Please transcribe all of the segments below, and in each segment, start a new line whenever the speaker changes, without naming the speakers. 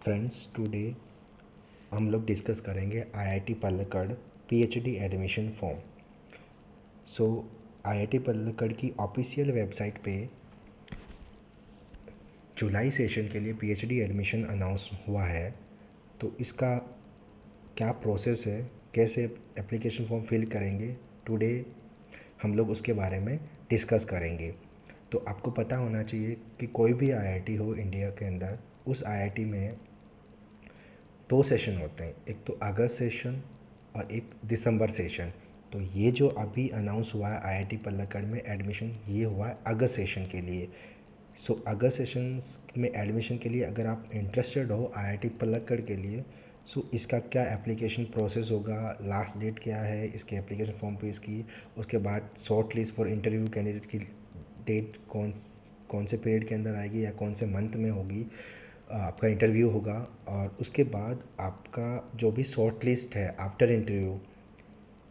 Friends, today हम लोग discuss करेंगे IIT Palakkad PhD admission form. सो आईआईटी पलक्कड़ की ऑफिशियल वेबसाइट पे जुलाई सेशन के लिए पीएचडी एडमिशन अनाउंस हुआ है। तो इसका क्या प्रोसेस है, कैसे एप्लीकेशन फॉर्म फिल करेंगे, टुडे हम लोग उसके बारे में डिस्कस करेंगे। तो आपको पता होना चाहिए कि कोई भी आईआईटी हो इंडिया के अंदर, उस आईआईटी में दो सेशन होते हैं, एक तो अगस्त सेशन और एक दिसंबर सेशन। तो ये जो अभी अनाउंस हुआ है आईआईटी पलक्कड़ में एडमिशन, ये हुआ है अगस्त सेशन के लिए। सो अगस्त सेशन में एडमिशन के लिए अगर आप इंटरेस्टेड हो आईआईटी पलक्कड़ के लिए, सो इसका क्या एप्लीकेशन प्रोसेस होगा, लास्ट डेट क्या है इसके एप्लीकेशन फॉर्म पे इसकी, उसके बाद short list for interview candidate की डेट कौन से पीरियड के अंदर आएगी या कौन से मंथ में होगी, आपका इंटरव्यू होगा। और उसके बाद आपका जो भी शॉर्ट लिस्ट है आफ्टर इंटरव्यू,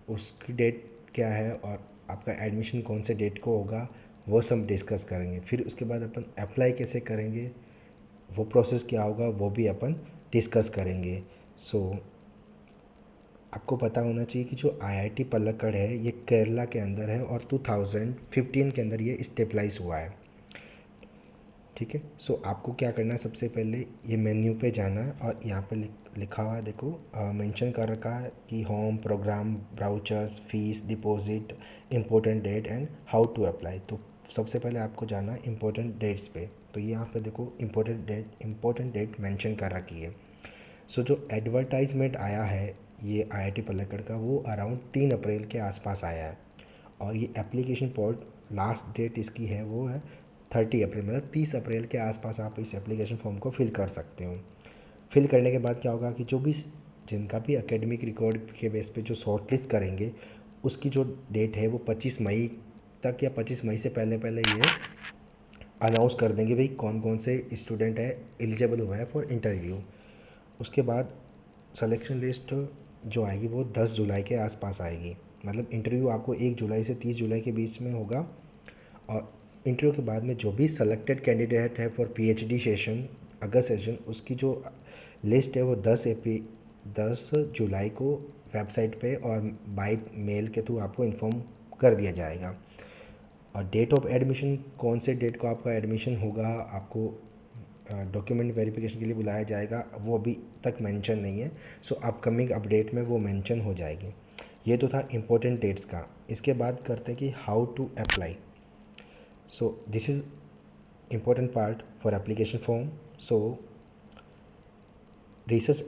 उसकी डेट क्या है और आपका एडमिशन कौन से डेट को होगा, वो सब डिस्कस करेंगे। फिर उसके बाद अपन अप्लाई कैसे करेंगे, वो प्रोसेस क्या होगा, वो भी अपन डिस्कस करेंगे। सो आपको पता होना चाहिए कि जो आईआईटी पलक्कड़ है ये केरला के अंदर है और 2015 के अंदर ये स्टेबलाइज हुआ है। ठीक है। सो आपको क्या करना है, सबसे पहले ये मेन्यू पे जाना है और यहाँ पे लिखा हुआ है, देखो मेंशन कर रखा है कि home, programme, brochures, fees, deposit, important date and how to apply. तो सबसे पहले आपको जाना है इम्पोर्टेंट डेट्स पे। तो ये यहाँ पे देखो इम्पोर्टेंट डेट मेंशन कर रखी है। सो जो एडवर्टाइजमेंट आया है ये आईआईटी पलक्कड़ का, वो अराउंड 3 अप्रैल के आसपास आया है। और ये एप्लीकेशन पोर्ट लास्ट डेट इसकी है वो है 30 अप्रैल, मतलब 30 अप्रैल के आसपास आप इस एप्लीकेशन फॉर्म को फिल कर सकते हो। फिल करने के बाद क्या होगा कि जो भी जिनका भी एकेडमिक रिकॉर्ड के बेस पे जो शॉर्ट लिस्ट करेंगे, उसकी जो डेट है वो 25 मई तक या 25 मई से पहले पहले ये अनाउंस कर देंगे भाई कौन कौन से स्टूडेंट है एलिजिबल हुआ है फॉर इंटरव्यू। उसके बाद सिलेक्शन लिस्ट जो आएगी वो 10 जुलाई के आसपास आएगी। मतलब इंटरव्यू आपको 1 जुलाई से 30 जुलाई के बीच में होगा। और इंटरव्यू के बाद में जो भी सेलेक्टेड कैंडिडेट है for PhD session August session, उसकी जो लिस्ट है वो 10 जुलाई को वेबसाइट पे और बाय मेल के थ्रू आपको इन्फॉर्म कर दिया जाएगा। और डेट ऑफ एडमिशन, कौन से डेट को आपका एडमिशन होगा, आपको डॉक्यूमेंट वेरिफिकेशन के लिए बुलाया जाएगा, वो अभी तक मेंशन नहीं है। सो अपकमिंग अपडेट में वो मेंशन हो जाएगी। ये तो था इम्पोर्टेंट डेट्स का। इसके बाद करते हैं कि how to apply. So this is important part for application form. So research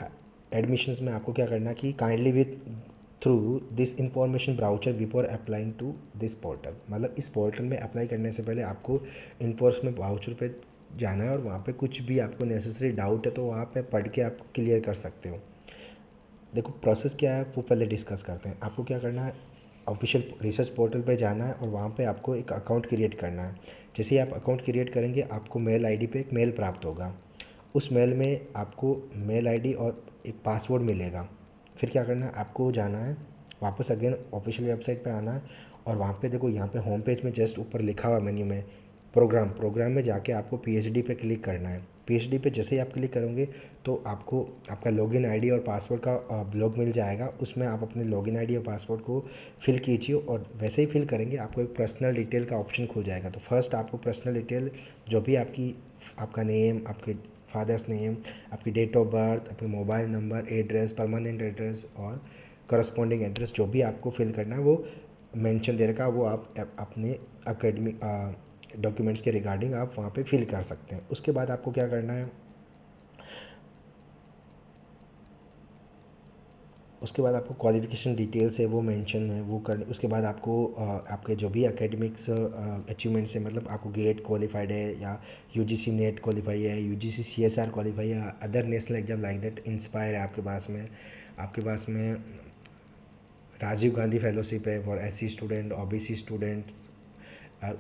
admissions में आपको क्या करना है कि kindly with through this information brochure before applying to this portal. मतलब इस पोर्टल में अप्लाई करने से पहले आपको इन्फॉर्मेशन ब्राउचर पे जाना है और वहाँ पे कुछ भी आपको नेसेसरी डाउट है तो वहाँ पे पढ़ के आप क्लियर कर सकते हो। देखो प्रोसेस क्या है वो पहले डिस्कस करते हैं। आपको क्या करना है, ऑफिशियल रिसर्च पोर्टल पे जाना है और वहाँ पे आपको एक अकाउंट क्रिएट करना है। जैसे ही आप अकाउंट क्रिएट करेंगे आपको मेल आईडी पे एक मेल प्राप्त होगा। उस मेल में आपको मेल आईडी और एक पासवर्ड मिलेगा। फिर क्या करना है, आपको जाना है वापस अगेन ऑफिशियल वेबसाइट पे आना है और वहाँ पे देखो, यहाँ पे होम पेज में जस्ट ऊपर लिखा हुआ मेन्यू में प्रोग्राम में जाके आपको पीएचडी पे क्लिक करना है। पीएचडी पे जैसे ही आप क्लिक करोगे तो आपको आपका लॉगिन आईडी और पासवर्ड का ब्लॉग मिल जाएगा। उसमें आप अपने लॉगिन आईडी और पासवर्ड को फिल कीजिए और वैसे ही फिल करेंगे आपको एक पर्सनल डिटेल का ऑप्शन खुल जाएगा। तो फर्स्ट आपको पर्सनल डिटेल जो भी आपका नेम, आपके फादर्स नेम, आपकी डेट ऑफ बर्थ, आपके mobile number, address, permanent address और करस्पॉन्डिंग एड्रेस जो भी आपको फिल करना है वो मेंशन दे रखा है, वो आप अपने अकेडमिक डॉक्यूमेंट्स के रिगार्डिंग आप वहाँ पे फिल कर सकते हैं। उसके बाद आपको क्या करना है, उसके बाद आपको क्वालिफिकेशन डिटेल्स है वो मेंशन है वो कर। उसके बाद आपको आपके जो भी एकेडमिक्स अचीवमेंट्स है, मतलब आपको गेट क्वालिफाइड है या यूजीसी नेट क्वालिफाई है, यूजीसी सीएसआर क्वालिफाई है, other national exam like that inspire है आपके पास में राजीव गांधी फेलोशिप है for SC student, OBC student.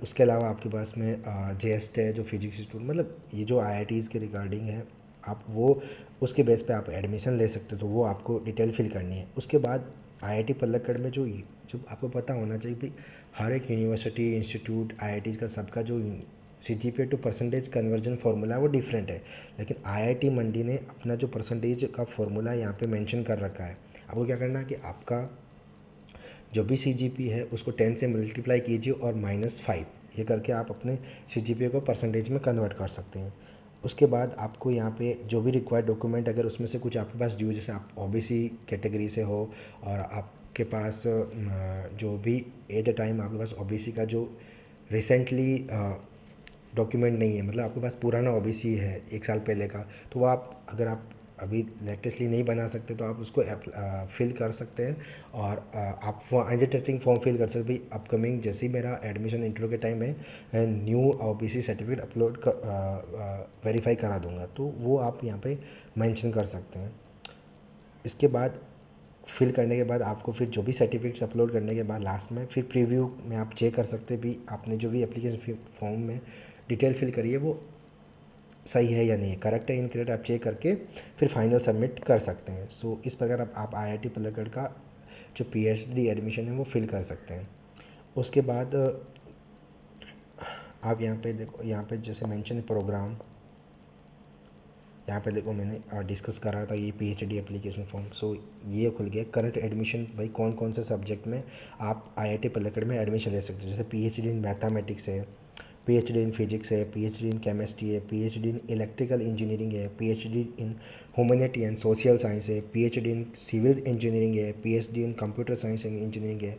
उसके अलावा आपके पास में जेएसट है जो फिजिक्स स्टूडेंट, मतलब ये जो आईआईटीज़ के रिगार्डिंग है आप वो उसके बेस पे आप एडमिशन ले सकते हो। तो वो आपको डिटेल फिल करनी है। उसके बाद आईआईटी पलक्कड़ में जो आपको पता होना चाहिए कि हर एक यूनिवर्सिटी, इंस्टीट्यूट, आईआईटीज़ का सबका जो CGPA to percentage conversion formula है वो डिफरेंट है, लेकिन IIT मंडी ने अपना जो परसेंटेज का फार्मूला यहाँ पे मेंशन कर रखा है। आपको क्या करना है कि आपका जो भी CGPA है उसको 10 से मल्टीप्लाई कीजिए और -5, ये करके आप अपने CGPA को परसेंटेज में कन्वर्ट कर सकते हैं। उसके बाद आपको यहाँ पे जो भी रिक्वायर्ड डॉक्यूमेंट, अगर उसमें से कुछ आपके पास ड्यू, जैसे आप OBC कैटेगरी से हो और आपके पास जो भी एट अ टाइम आपके पास OBC का जो रिसेंटली डॉक्यूमेंट नहीं है, मतलब आपके पास पुराना OBC है 1 साल पहले का, तो वो आप, अगर आप अभी लेटेस्टली नहीं बना सकते तो आप उसको फिल कर सकते हैं। और आप अंडरटेकिंग फॉर्म फिल कर सकते हैं भाई, अपकमिंग जैसे ही मेरा एडमिशन इंटरव्यू के टाइम है new OBC certificate upload verify करा दूंगा, तो वो आप यहाँ पे मेंशन कर सकते हैं। इसके बाद फिल करने के बाद आपको फिर जो भी सर्टिफिकेट्स अपलोड करने के बाद लास्ट में फिर प्रीव्यू में आप चेक कर सकते हैं भी आपने जो भी एप्लीकेशन फॉर्म में डिटेल फिल करी है वो सही है या नहीं है, करेक्ट है इनकरेक्ट, आप चेक करके फिर फाइनल सबमिट कर सकते हैं। सो इस प्रकार आप IIT पलक्कड़ का जो PhD एडमिशन है वो फिल कर सकते हैं। उसके बाद आप यहाँ पे देखो, यहाँ पे जैसे मेंशन प्रोग्राम, यहाँ पे देखो मैंने डिस्कस करा था ये PhD एप्लीकेशन फॉर्म। सो ये खुल गया करंट एडमिशन, भाई कौन कौन से सब्जेक्ट में आप IIT पलक्कड़ में एडमिशन ले सकते हो। जैसे PhD इन मैथमेटिक्स है, PhD इन फिजिक्स है, PhD इन केमिस्ट्री है, PhD इन इलेक्ट्रिकल इंजीनियरिंग है, PhD in humanity and social science है, PhD इन सिविल इंजीनियरिंग है, PhD in computer science and engineering है,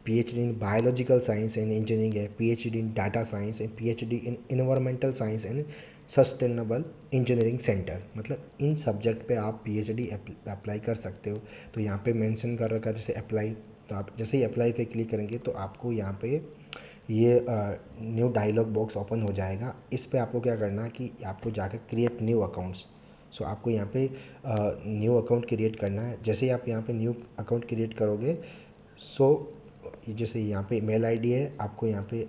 PhD in biological science and engineering है, PhD in data science and PhD in environmental science and sustainable engineering centre. मतलब इन subject पे आप PhD apply कर सकते हो। तो यहाँ पे मेंशन कर रखा है जैसे अप्लाई, तो आप जैसे ही अप्लाई पे क्लिक करेंगे तो आपको यहाँ पे ये न्यू डायलॉग बॉक्स ओपन हो जाएगा। इस पे आपको क्या करना है कि आपको जाकर क्रिएट न्यू अकाउंट्स, सो आपको यहाँ पे न्यू अकाउंट क्रिएट करना है। जैसे ही आप यहाँ पे न्यू अकाउंट क्रिएट करोगे, सो जैसे यहाँ पे मेल आईडी है, आपको यहाँ पे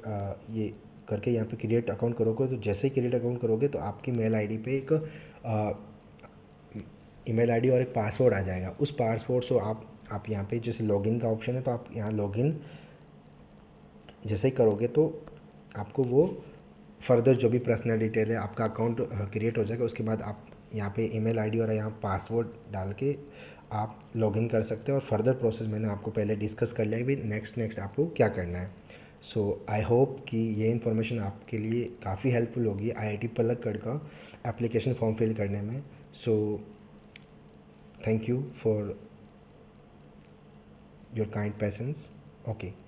ये करके यहाँ पे क्रिएट अकाउंट करोगे, तो जैसे ही क्रिएट अकाउंट करोगे तो आपकी मेल आईडी पे एक ईमेल आईडी और एक पासवर्ड आ जाएगा। उस पासवर्ड से आप यहाँ पे जैसे लॉगिन का ऑप्शन है तो आप यहाँ लॉगिन जैसे ही करोगे तो आपको वो फर्दर जो भी पर्सनल डिटेल है आपका अकाउंट क्रिएट हो जाएगा। उसके बाद आप यहाँ पे ईमेल आईडी और यहाँ पासवर्ड डाल के आप लॉगिन कर सकते हैं। और फर्दर प्रोसेस मैंने आपको पहले डिस्कस कर लिया है कि नेक्स्ट आपको क्या करना है। सो आई होप कि ये इन्फॉर्मेशन आपके लिए काफ़ी हेल्पफुल होगी IIT पलक्कड़ का एप्लीकेशन फॉर्म फिल करने में। So thank you for your kind patience. Okay.